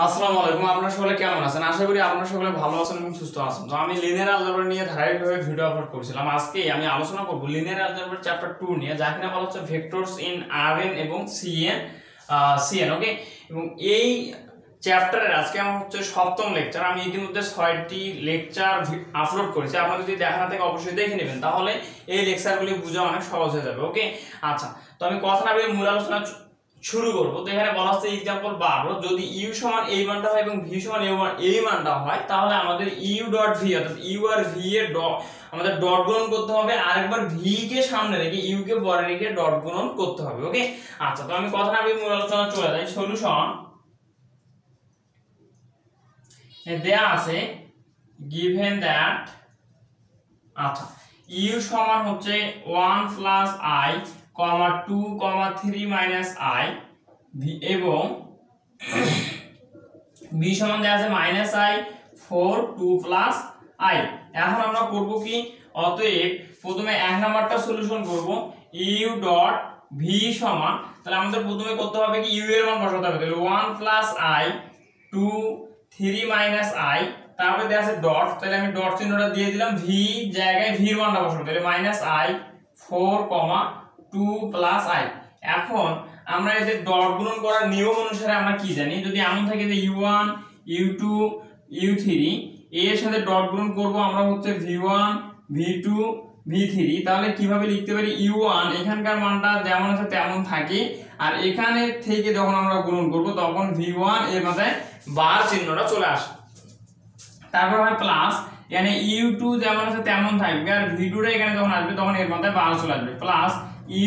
আসসালামুআলাইকুম, আপনারা সকলে কেমন আছেন? আশা করি আপনারা সকলে ভালো আছেন এবং সুস্থ আছেন। তো আমি লিনিয়ার অলজেব্রা নিয়ে ধারাবাহিকভাবে ভিডিও আপলোড করছিলাম। আজকে আমি আলোচনা করব লিনিয়ার অলজেব্রা চ্যাপ্টার 2 নিয়ে, যা কিনা বলা হচ্ছে ভেক্টরস ইন Rn এবং Cn। ওকে, এবং এই চ্যাপ্টারের আজকে আমার হচ্ছে সপ্তম লেকচার। আমি ইতিমধ্যে 6টি লেকচার আপলোড করেছি। আপনারা যদি দেখা না থাকে অবশ্যই দেখে নেবেন, তাহলে এই লেকচারগুলি বোঝা অনেক সহজ হয়ে যাবে। ওকে, আচ্ছা, তো আমি কথা না বলে মূল আলোচনা শুরু করব। তো এখানে বলা হচ্ছে एग्जांपल 12, যদি u সমান এই মানটা হয় এবং v সমান এই মানটা হয়, তাহলে আমাদের u ডট v অর্থাৎ u আর v এর আমাদের ডট গুণন করতে হবে, আর একবার v কে সামনে রেখে u কে পরে রেখে ডট গুণন করতে হবে। ওকে, আচ্ছা, তো আমি কথা না বলে মূল আলোচনা চলে যাই। সলিউশন দেয়া আছে given that, আচ্ছা, u সমান হচ্ছে 1 প্লাস i, 2, 3 মাইনাস i এবং b সমান দেয়া আছে মাইনাস i, 4, 2 প্লাস i। এখন আমরা করব কি, অতএব প্রথমে এক নাম্বারটা সলিউশন করব u ডট v সমান, তাহলে আমাদের প্রথমে করতে হবে কি, u এর মান বসাতে হবে। তাহলে 1 প্লাস i, 2, 3 মাইনাস i, তারপরে দেয়া আছে ডট, তাহলে আমি ডট চিহ্নটা দিয়ে দিলাম, v জায়গায় v এর মানটা বসাবো, তাহলে মাইনাস i, 4, 2 প্লাস i। এখন আমরা এই যে ডট গুণন করার নিয়ম অনুসারে আমরা কি জানি, যদি এমন থাকে যে u1, u2, u3 এর সাথে ডট গুণন করব আমরা হচ্ছে v1, v2, v3, তাহলে কিভাবে লিখতে পারি, u1 এখানকার মানটা যেমন আছে তেমন থাকে, আর এখানে থেকে যখন আমরা গুণন করব তখন v1 এর মাথায় বার চিহ্নটা চলে আসে, তারপর হয় প্লাস, মানে u2 যেমন আছে তেমন থাকবে, আর v2 টা এখানে যখন আসবে তখন এর মাথায় বার চলে আসবে, প্লাস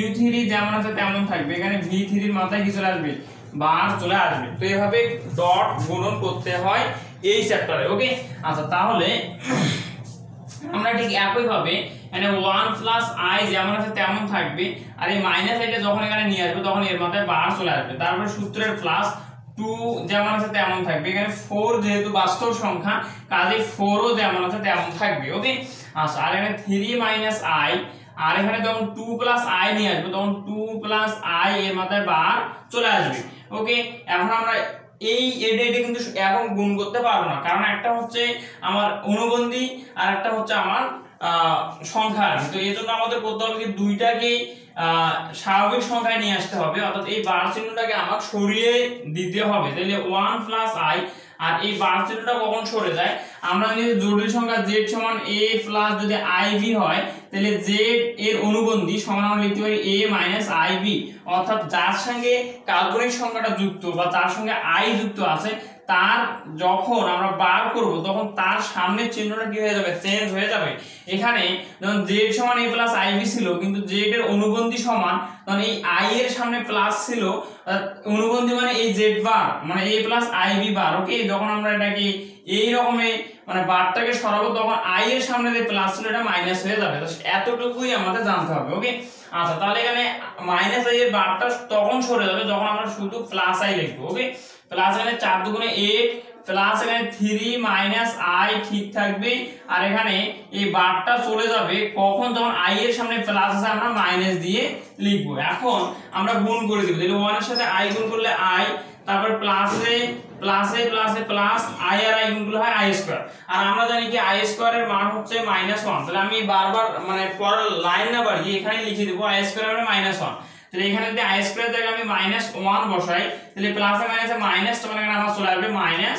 u3 যেমন আছে তেমন থাকবে, এখানে v3 এর মাথায় কি চলে আসবে, বার চলে আসবে। তো এইভাবে ডট গুণন করতে হয় এই চ্যাপ্টারে। ওকে, আচ্ছা, তাহলে আমরা ঠিক একই ভাবে মানে 1 প্লাস i যেমন আছে তেমন থাকবে, আর এই মাইনাস আইটা যখন এখানে নিয়ে আসবে তখন এর মাথায় বার চলে আসবে, তারপর সূত্রের প্লাস 2 যেমন আছে তেমন থাকবে, এখানে 4 যেহেতু বাস্তব সংখ্যা কাজে 4 ও যেমন আছে তেমন থাকবে। ওকে, আচ্ছা, আর এখানে 3 মাইনাস i, আর এখানে যখন 2 প্লাস i নিয়ে আসবে তখন 2 প্লাস i এর মাথায় বার চলে আসবে। ওকে, এখন আমরা এটা কিন্তু এখন গুণ করতে পারবো না, কারণ একটা হচ্ছে আমার অনুবন্ধী আর একটা হচ্ছে আমার সংখ্যা। তো এই জন্য আমাদের করতে হবে কি, দুইটাকে স্বাভাবিক সংখ্যায় নিয়ে আসতে হবে, অর্থাৎ এই বার চিহ্নটাকে আমাকে সরিয়ে দিতে হবে। তাহলে 1 প্লাস i, আর এই বার চিহ্নটা কখন সরে যায়, আমরা যদি জটিল সংখ্যা z সমান a প্লাস যদি ib হয়, তাহলে z এর অনুবন্ধী সমান আমরা লিখতে পারি a মাইনাস ib, অর্থাৎ যার সঙ্গে কাল্পনিক সংখ্যাটা যুক্ত বা তার সঙ্গে i যুক্ত আছে, তার যখন আমরা বার করব তখন তার সামনের চিহ্নটা কি হয়ে যাবে, চেঞ্জ হয়ে যাবে। এখানে যখন z সমান a প্লাস ib ছিল, কিন্তু z এর অনুবন্ধী সমান, তখন এই i এর সামনে প্লাস ছিল, অনুবন্ধী মানে এই z বার মানে a প্লাস ib বার। ওকে, যখন আমরা এটাকে এই রকমে মানে বারটাকে সরাবো তখন i এর সামনে যে প্লাস ছিল এটা মাইনাস হয়ে যাবে। এতটুকুই আমাদের জানতে হবে। ওকে, আচ্ছা, তাহলে এখানে মাইনাস i এর বারটা তখন সরে যাবে যখন আমরা শুধু প্লাস i লিখবো। ওকে, প্লাস এখানে 4 দুগুণে 8 প্লাস এখানে 3 মাইনাস i ঠিক থাকবে, আর এখানে এই বারটা চলে যাবে কখন, যখন i এর সামনে প্লাস আছে আমরা মাইনাস দিয়ে লিখবো। এখন আমরা গুণ করে দিব, তাহলে 1 এর সাথে i গুণ করলে i, তারপর প্লাসে প্লাসে প্লাসে প্লাস i আর i গুণ করলে হয় i স্কয়ার, আর আমরা জানি কি i স্কয়ার এর মান হচ্ছে -1। তাহলে আমি বারবার মানে পরের লাইন না বাড়িয়ে এখানে লিখে দেব i স্কয়ার মানে -1। তাহলে এখানে যদি i স্কয়ার জায়গায় আমি -1 বসাই, তাহলে প্লাসে মাইনাসে মাইনাস, তখন এখানে আমার চলে আসবে -1।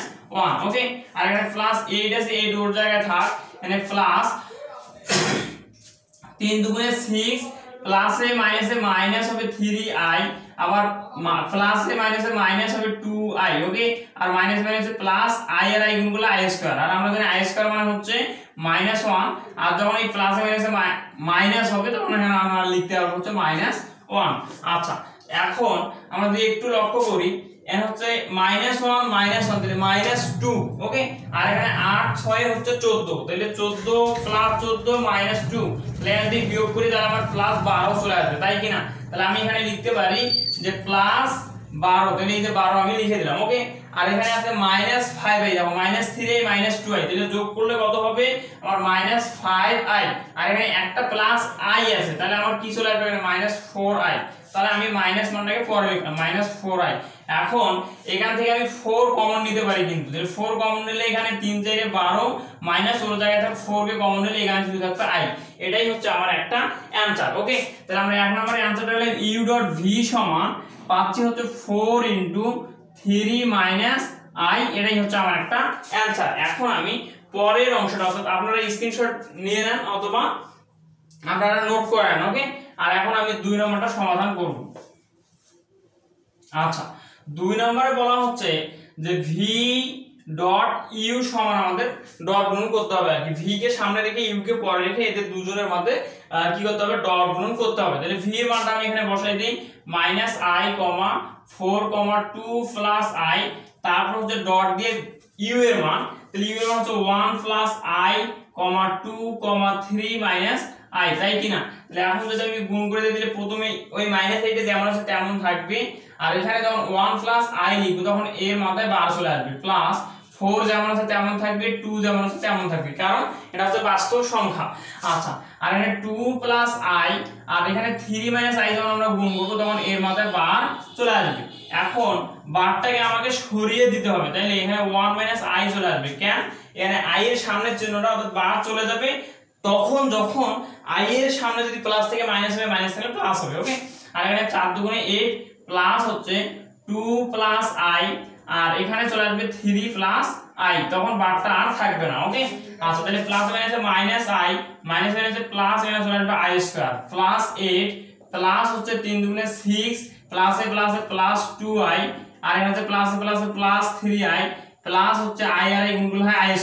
ওকে, আর এখানে প্লাস 8 আছে, 8 ওর জায়গায় থাক, এখানে প্লাস 3 দুগুণে 6 প্লাসে মাইনাসে মাইনাস হবে 3i, আবার প্লাসে মাইনাসে মাইনাস হবে 2i। ওকে, আর মাইনাস মাইনাসে প্লাস i আর i গুণ করলে i স্কয়ার, আর আমরা জানি i স্কয়ার মানে হচ্ছে -1, আর যখন এই প্লাসে মাইনাসে মাইনাস হবে তখন এখানে আমরা লিখতে হবে হচ্ছে -1। আচ্ছা, এখন আমরা যদি একটু লক্ষ্য করি, এর হচ্ছে -1 -1 তাহলে -2। ওকে, আর এখানে 8 6 হচ্ছে 14, তাহলে 14 প্লাস 14 -2, তাহলে যদি বিয়োগ করি তাহলে আমার প্লাস 12 চলে আসবে, তাই কি না? তাহলে আমি এখানে লিখতে পারি যে প্লাস 12, তাহলে এই যে 12 আমি লিখে দিলাম। ওকে, আর এখানে আছে -5 এই যাবো, -3i -2i, তাহলে যোগ করলে কত হবে আমার -5i, আর এখানে একটা প্লাস i আছে, তাহলে আমার কি চলে আসবে এখানে -4i। তাহলে আমি মাইনাস মানটাকে পরে লিখলাম -4i। এখন এখান থেকে আমি 4 কমন নিতে পারি, কিন্তু 4 কমন নিলে এখানে 3 4 12 মাইনাস ওর জায়গায় থাকবে 4 কে কমন নিলে এখানে শুধু থাকবে i। এটাই হচ্ছে আমার একটা অ্যানসার। ওকে, তাহলে আমরা এক নম্বরের অ্যানসারটা হলো u.v সমান পাচ্ছি হচ্ছে 4 * 3 - i। এটাই হচ্ছে আমার একটা অ্যানসার। এখন আমি পরের অংশটা, অর্থাৎ আপনারা স্ক্রিনশট নিয়ে নেন অথবা আপনারা নোট করে নেন। ওকে, আর এখন আমি 2 নম্বরটা সমাধান করব। আচ্ছা, 2 নম্বরে বলা হচ্ছে যে v ডট ইউ সমান আমাদের ডট গুণন করতে হবে আর কি। v কে সামনে রেখে ইউ কে পরে রেখে এদের দুজনের মধ্যে কি করতে হবে, ডট গুণন করতে হবে। তাহলে v এর মানটা আমি এখানে বসাই দেই -i, 4, 2 + i, তারপর হচ্ছে ডট দিয়ে ইউ এর মান। তাহলে ইউ এর মান হচ্ছে 1 + i, 2, 3 - i, তাই কি না? তাহলে এখন যদি আমি গুণ করে দিই, তাহলে প্রথমে ওই -8 যেমন আছে তেমন থাকবে, আর এখানে যখন 1 + i লিখব তখন এর মাথায় বার চলে আসবে, প্লাস 4 যেমন আছে তেমন থাকবে, 2 যেমন আছে তেমন থাকবে, কারণ এটা হচ্ছে বাস্তব সংখ্যা। আচ্ছা, আর এখানে 2 + i আর এখানে 3 - i যখন আমরা গুণ করব তখন এর মাথায় বার চলে আসবে। এখন বারটাকে আমাকে সরিয়ে দিতে হবে, তাহলে এখানে 1 - i চলে আসবে। কেন? এখানে i এর সামনের চিহ্নটা অর্থাৎ বার চলে যাবে তখন যখন i এর সামনে যদি প্লাস থেকে মাইনাস হবে, মাইনাস থেকে প্লাস হবে। ওকে, আর এখানে 4 × 2 = 8 প্লাস হচ্ছে 2 + i আর এখানে চলে আসবে 3 + i, তখন বারটা আর থাকবে না। ওকে, আচ্ছা, তাহলে প্লাস মাইনাসে -i, মাইনাস মাইনাসে প্লাস, এখানে চলে আসবে i² প্লাস 8 প্লাস হচ্ছে 3 × 2 = 6 প্লাসে প্লাসে প্লাস 2i আর এখানে হচ্ছে প্লাসে প্লাসে প্লাস 3i প্লাস হচ্ছে i আর এই গুণগুলো হয় i²।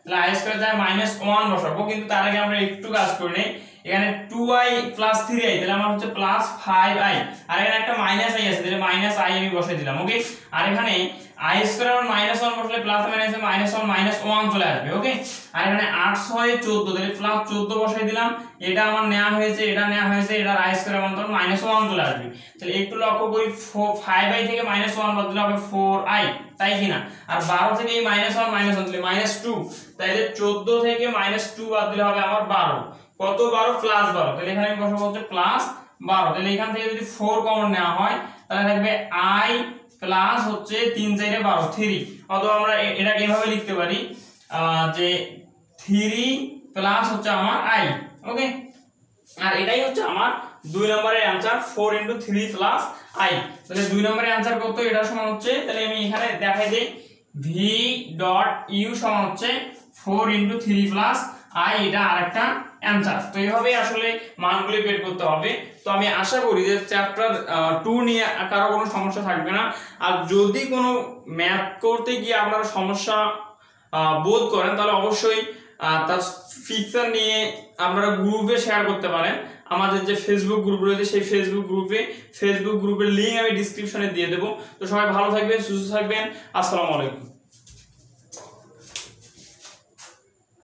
তাহলে i² যায় -1 বসাবো, কিন্তু তার আগে আমরা একটু কাজ করে নেই। এখানে 2i + 3i, তাহলে আমার হচ্ছে +5i, আর এখানে একটা -i আছে, তাহলে -i আমি বসাই দিলাম। ওকে, আর এখানে i² আর -1 বসলে প্লাস মাইনাসে -1 -1 চলে আসবে। ওকে, আর এখানে 8 6 14, তাহলে +14 বসাই দিলাম। এটা আমার নেওয়া হয়েছে, এটা নেওয়া হয়েছে, এটা i² এর মান তখন -1 চলে আসবে। তাহলে একটু লক্ষ্য করি, 5i থেকে -1 বাদ দিলে হবে 4i, তাই কি না? আর 12 থেকে এই -1 তাহলে -2, তাহলে 14 থেকে -2 বাদ দিলে হবে আমার 12। কত? 12 + 12, তাহলে এখানে আমি বসাবো হচ্ছে +12। তাহলে এখান থেকে যদি 4 কমন নেওয়া হয় তাহলে থাকবে i প্লাস হচ্ছে 3 4 12 3, অথবা আমরা এটাকে এভাবে লিখতে পারি যে 3 প্লাস হচ্ছে আমার i। ওকে, আর এটাই হচ্ছে আমার 2 নম্বরের অ্যানসার, 4 × 3 + i। তাহলে 2 নম্বরের অ্যানসার কত? এটা সমান হচ্ছে, তাহলে আমি এখানে দেখাই দেই v ডট ইউ সমান হচ্ছে 4 × 3 + i, এটা আরেকটা অ্যানসার। তো এইভাবেই আসলে মানগুলি বের করতে হবে। তো আমি আশা করি যে চ্যাপ্টার 2 নিয়ে কারো কোনো সমস্যা থাকবে না। আর যদি কোনো ম্যাথ করতে গিয়ে আপনারা সমস্যা বোধ করেন তাহলে অবশ্যই তার ফিকচার নিয়ে আপনারা গ্রুপে শেয়ার করতে পারেন। আমাদের যে ফেসবুক গ্রুপ রয়েছে সেই ফেসবুক গ্রুপের লিংক আমি ডেসক্রিপশনে দিয়ে দেবো। তো সবাই ভালো থাকবেন, সুস্থ থাকবেন। আসসালামু আলাইকুম।